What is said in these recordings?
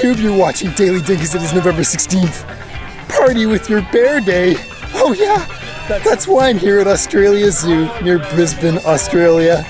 YouTube, you're watching Daily Dinkus. It is November 16th. Party with your bear day. Oh yeah, that's why I'm here at Australia Zoo near Brisbane, Australia.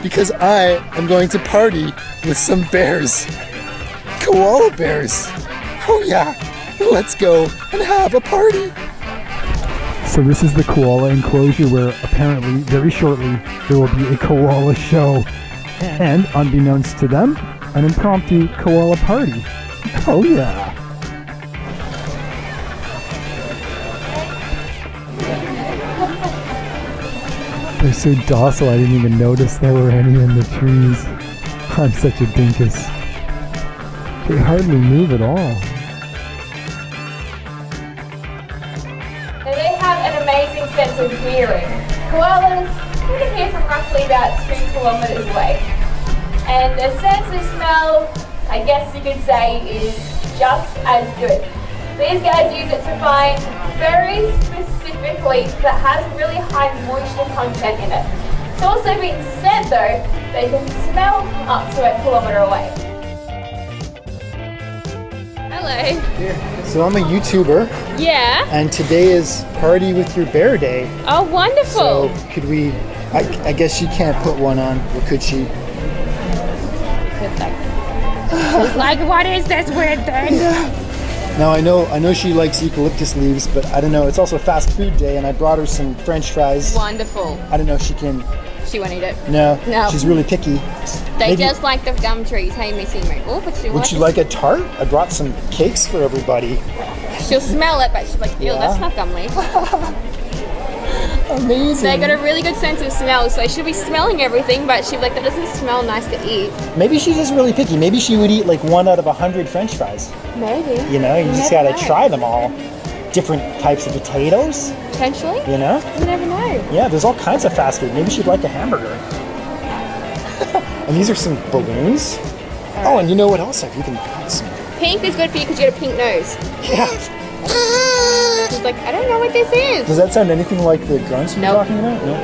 Because I am going to party with some bears. Koala bears. Oh yeah, let's go and have a party. So this is the koala enclosure where apparently very shortly there will be a koala show. And unbeknownst to them, an impromptu koala party. Oh yeah. They're so docile I didn't even notice there were any in the trees. I'm such a dinkus. They hardly move at all. Now they have an amazing sense of hearing. Koalas can hear from roughly about 2 kilometers away. And their sense of smell, I guess you could say, is just as good. These guys use it to find very specific leaves that has really high moisture content in it. It's also been said though, they can smell up to a kilometer away. Hello. So I'm a YouTuber. Yeah. And today is Party with Your Bear Day. Oh, wonderful. So could we, I guess she can't put one on, or could she? Like, what is this weird thing? Yeah. Now I know she likes eucalyptus leaves, but I don't know. It's also fast food day, and I brought her some French fries. Wonderful. I don't know if she can. She won't eat it. No. No. She's really picky. They just like the gum trees. Hey, Missy, oh, but she would you like a tart? I brought some cakes for everybody. She'll smell it, but she's like, ew, that's not gum leaf. Amazing. They got a really good sense of smell, so she'll be smelling everything, but she'll be like, that doesn't smell nice to eat. Maybe she's just really picky. Maybe she would eat like 1 out of 100 French fries. Maybe. You know, you just gotta try them all. Different types of potatoes. Potentially. You know? You never know. Yeah, there's all kinds of fast food. Maybe she'd like a hamburger. And these are some balloons. Oh, and you know what else? You can buy some. Pink is good for you because you got a pink nose. Yeah. She's like, I don't know what this is. Does that sound anything like the grunts you're talking about? No.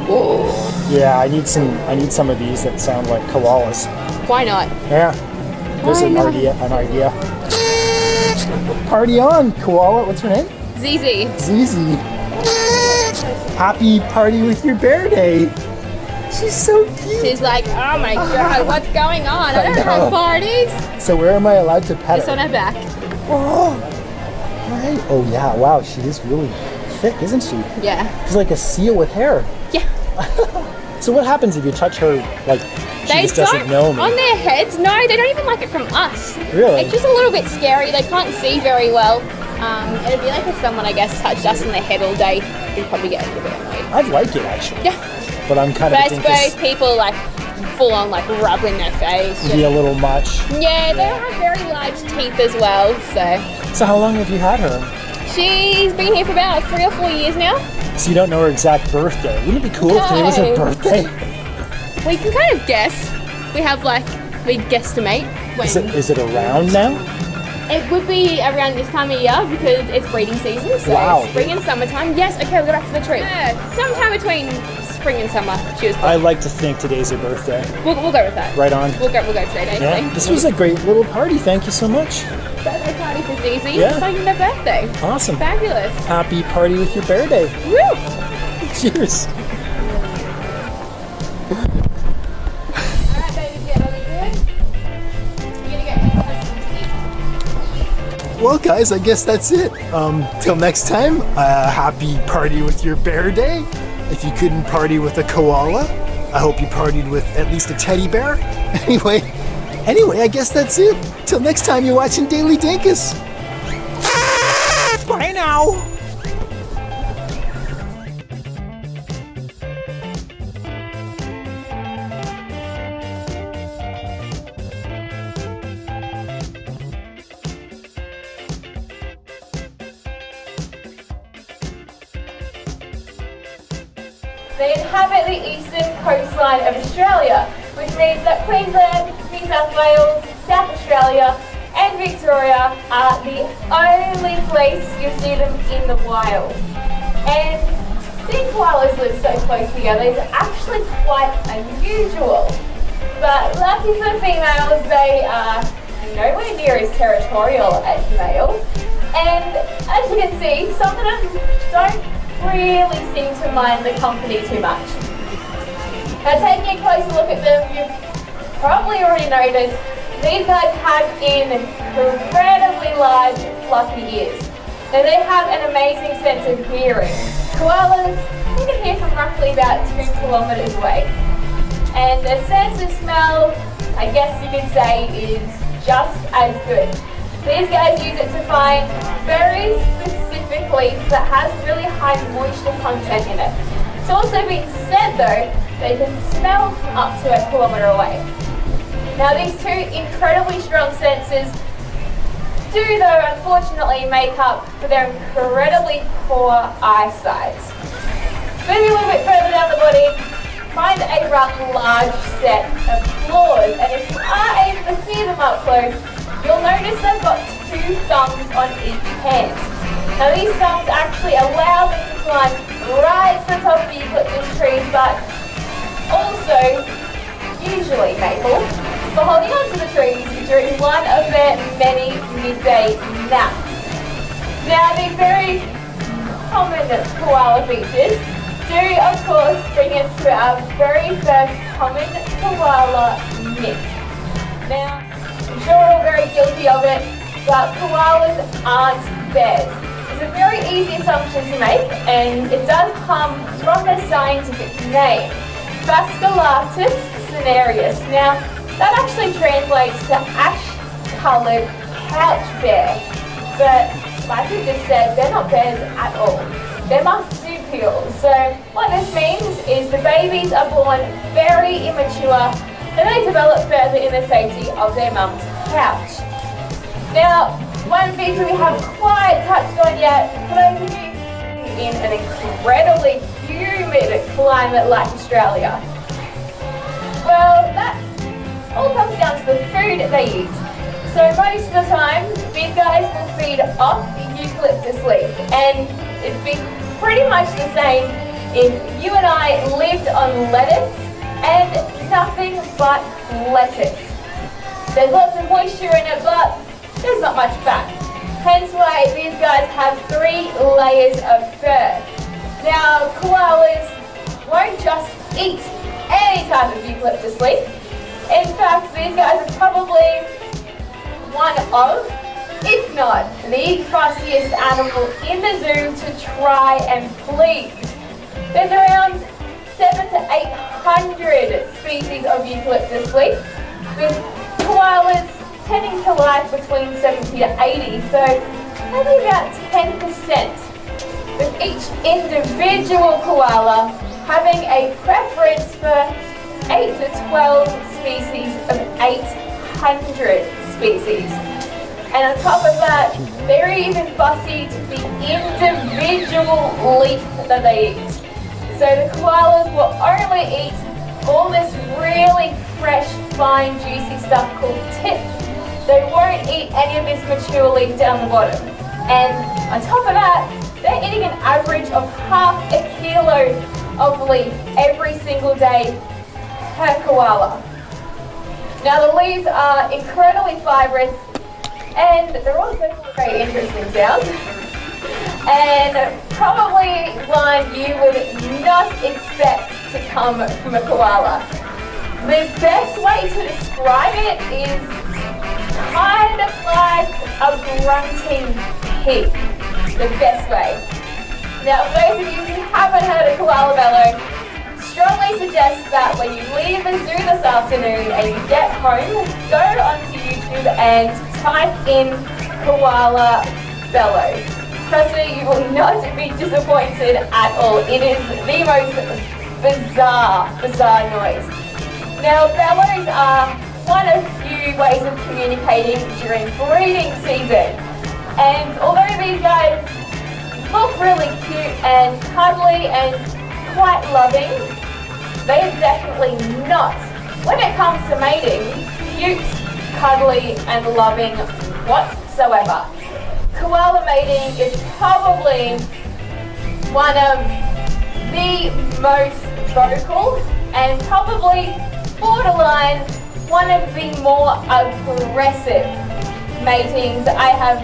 Oh. Yeah, I need some of these that sound like koalas. Why not? Yeah. There's an idea. Party on, koala. What's her name? ZZ. ZZ. Happy party with your bear day. She's so cute. She's like, oh my god, what's going on? I don't have parties. So where am I allowed to pet Just her? on her back. Oh, right. Oh yeah, wow, she is really thick, isn't she? Yeah. She's like a seal with hair. Yeah. So what happens if you touch her, like, she just doesn't know me? On their heads, no, they don't even like it from us. Really? It's just a little bit scary. They can't see very well. It'd be like if someone, I guess, touched us in the head all day, we'd probably get a little bit annoyed. I'd like it, actually. Yeah. But I'm kind But of I suppose people like full on like rubbing their face. It'd be a little much. Yeah, they don't have very large teeth as well, so. So how long have you had her? She's been here for about 3 or 4 years now. So you don't know her exact birthday. Wouldn't it be cool if today was her birthday? We can kind of guess. We guesstimate. When Is it around now? It would be around this time of year because it's breeding season, so wow. Spring and summertime. Yes, okay, we'll go back to the tree. Sometime between spring and summer, she was born. I like to think today's her birthday. We'll go with that. Right on. We'll go today. Yeah. This was a great little party. Thank you so much. Birthday party for ZZ. Yeah. It's like her birthday. Awesome. Fabulous. Happy party with your bear day. Woo! Cheers. Alright, baby, get really good. You're gonna Well, guys, I guess that's it. Till next time, happy party with your bear day. If you couldn't party with a koala, I hope you partied with at least a teddy bear. Anyway, I guess that's it. Till next time, you're watching Daily Dinkus. Bye now. They inhabit the eastern coastline of Australia, which means that Queensland, New South Wales, South Australia and Victoria are the only place you'll see them in the wild. And seeing koalas live so close together is actually quite unusual. But lucky for females, they are nowhere near as territorial as males. And as you can see, some of them don't really seem to mind the company too much. Now taking a closer look at them, you've probably already noticed these guys have incredibly large fluffy ears. Now they have an amazing sense of hearing. Koalas, you can hear from roughly about 2 kilometers away. And their sense of smell, I guess you could say, is just as good. These guys use it to find very specific leaf that has really high moisture content in it. It's also been said though, they can smell up to 1 kilometer away. Now these two incredibly strong senses do though unfortunately make up for their incredibly poor eyesight. Moving a little bit further down the body, find a rather large set of claws, and if you are able to see them up close, you'll notice they've got 2 thumbs on each hand. Now these thumbs actually allow them to climb right to the top of the eucalyptus trees, but also, usually maple, for holding onto the trees during one of their many midday naps. Now the very common koala features do of course bring us to our very first common koala myth. Now, I'm sure we're all very guilty of it, but koalas aren't bears. It's a very easy assumption to make, and it does come from their scientific name, Phascolatus cinereus. Now, that actually translates to ash-coloured couch bear, but like we just said, they're not bears at all. They're marsupials. So what this means is the babies are born very immature and they develop further in the safety of their mum's couch. Now, one feature we haven't quite touched on yet, for those of you in an incredibly humid climate like Australia, well, that all comes down to the food they eat. So most of the time, these guys will feed off eucalyptus leaf, and it'd be pretty much the same if you and I lived on lettuce and nothing but lettuce. There's lots of moisture in it, but there's not much fat. Hence why these guys have 3 layers of fur. Now, koalas won't just eat any type of eucalyptus leaf. In fact, these guys are probably one of, if not the fussiest animal in the zoo to try and please. There's around 700 to 800 species of eucalyptus leaf, with koalas tending to like between 70 to 80, so maybe about 10%, with each individual koala having a preference for 8 to 12 species of 800 species. And on top of that, they're even fussy to the individual leaf that they eat. So the koalas will only eat all this really fresh, fine, juicy stuff called tip. They won't eat any of this mature leaf down the bottom. And on top of that, they're eating an average of half a kilo of leaf every single day per koala. Now the leaves are incredibly fibrous, and they're also very interesting sounds, and probably one you would not expect to come from a koala. The best way to describe it is kind of like a grunting pig. The best way. Now, for those of you who haven't heard a koala bellow, strongly suggest that when you leave the zoo this afternoon and you get home, go onto YouTube and type in koala bellow. Trust me, you will not be disappointed at all. It is the most bizarre noise. Now, bellows are one of few ways of communicating during breeding season. And although these guys look really cute and cuddly and quite loving, they are definitely not, when it comes to mating, cute, cuddly and loving whatsoever. Koala mating is probably one of the most vocal and probably borderline one of the more aggressive matings I have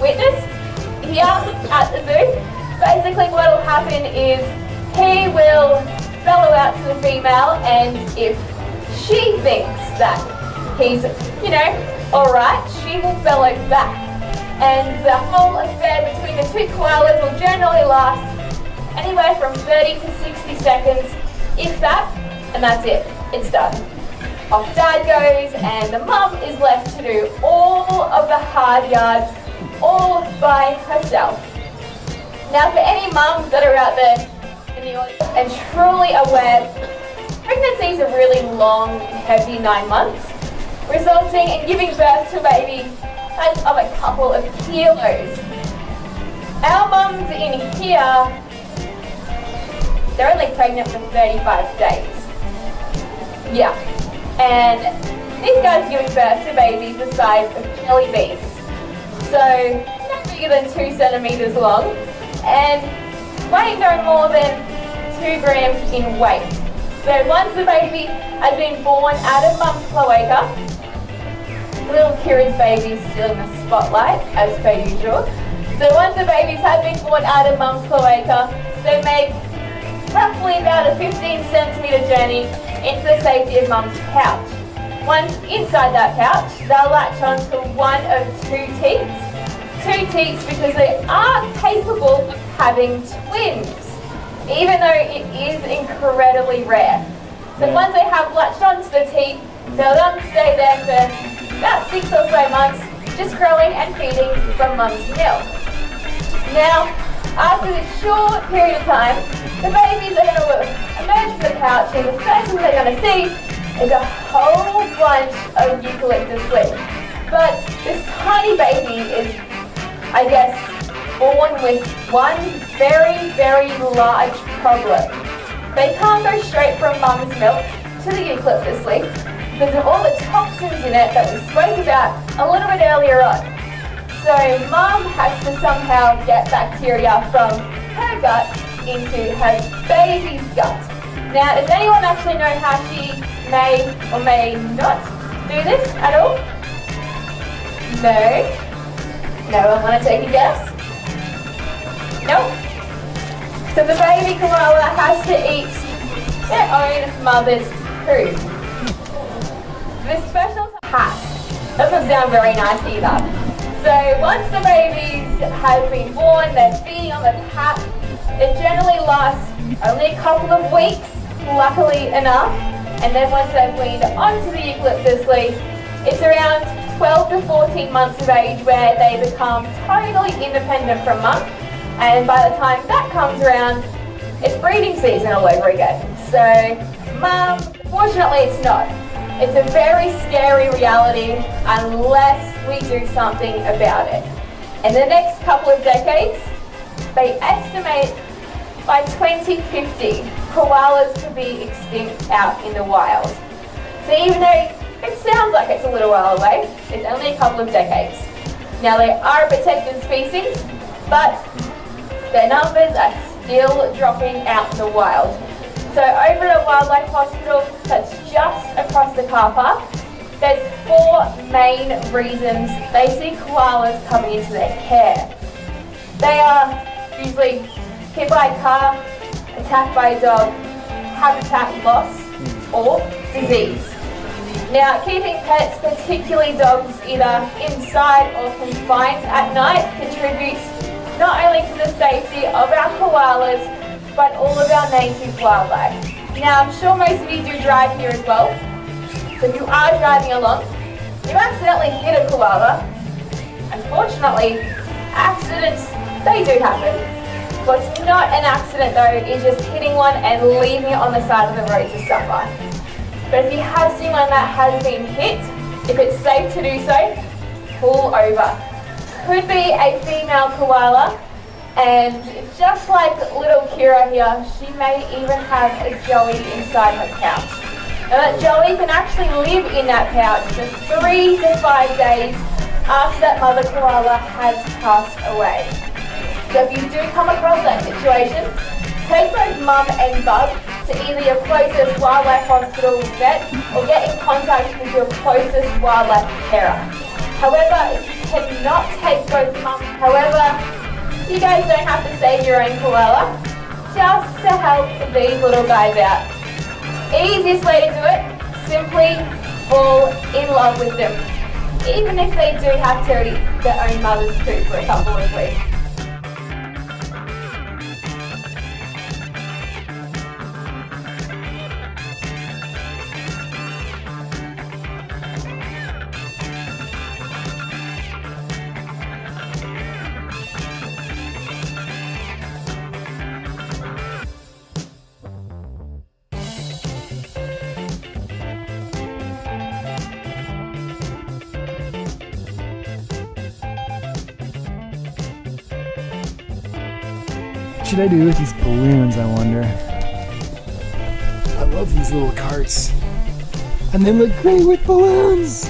witnessed here at the zoo. Basically what will happen is he will bellow out to the female, and if she thinks that he's, alright, she will bellow back. And the whole affair between the two koalas will generally last anywhere from 30 to 60 seconds, if that, and that's it. It's done. Off dad goes, and the mum is left to do all of the hard yards all by herself. Now, for any mums that are out there in the audience and truly aware, pregnancy is a really long, heavy 9 months, resulting in giving birth to a baby that's of a couple of kilos. Our mums in here, they're only pregnant for 35 days. Yeah. And these guys are giving birth to babies the size of jelly beans. So, no bigger than 2 centimeters long, and weighing no more than 2 grams in weight. So once the baby has been born out of mum's cloaca, little Kira's baby is still in the spotlight, as per usual. So once the babies have been born out of mum's cloaca, they make roughly about a 15 centimeter journey into the safety of mum's pouch. Once inside that pouch, they'll latch on to one of 2 teats. 2 teats because they are capable of having twins, even though it is incredibly rare. So once they have latched onto the teat, they'll then stay there for about 6 or so months, just growing and feeding from mum's milk. Now, after this short period of time, the babies are going to emerge from the pouch, and the first thing they're going to see is a whole bunch of eucalyptus leaves. But this tiny baby is, I guess, born with one very, very large problem. They can't go straight from mum's milk to the eucalyptus leaf because of all the toxins in it that we spoke about a little bit earlier on. So mum has to somehow get bacteria from her gut into her baby's gut. Now, does anyone actually know how she may or may not do this at all? No? No one want to take a guess? Nope. So the baby koala has to eat their own mother's poo. This special hat doesn't sound very nice either. So once the babies have been born, they're feeding on the pap. It generally lasts only a couple of weeks, luckily enough. And then once they've weaned onto the eucalyptus leaf, it's around 12 to 14 months of age where they become totally independent from mum. And by the time that comes around, it's breeding season all over again. So mum, fortunately it's not. It's a very scary reality unless we do something about it. In the next couple of decades, they estimate by 2050, koalas could be extinct out in the wild. So even though it sounds like it's a little while away, it's only a couple of decades. Now they are a protected species, but their numbers are still dropping out in the wild. So over at a wildlife hospital that's just across the car park, there's 4 main reasons they see koalas coming into their care. They are usually hit by a car, attacked by a dog, habitat loss, or disease. Now, keeping pets, particularly dogs, either inside or confined at night contributes not only to the safety of our koalas, but all of our native wildlife. Now, I'm sure most of you do drive here as well. So if you are driving along, you accidentally hit a koala. Unfortunately, accidents, they do happen. What's not an accident though is just hitting one and leaving it on the side of the road to suffer. But if you have seen one that has been hit, if it's safe to do so, pull over. Could be a female koala, and just like little Kira here, she may even have a joey inside her pouch. Now that joey can actually live in that pouch for 3 to 5 days after that mother koala has passed away. So if you do come across that situation, take both mum and bub to to either your closest wildlife hospital or vet, or get in contact with your closest wildlife carer. However, if you cannot take both mums, you guys don't have to save your own koala, just to help these little guys out. Easiest way to do it, simply fall in love with them, even if they do have to eat their own mother's poop for a couple of weeks. What should I do with these balloons, I wonder? I love these little carts. And they look great with balloons.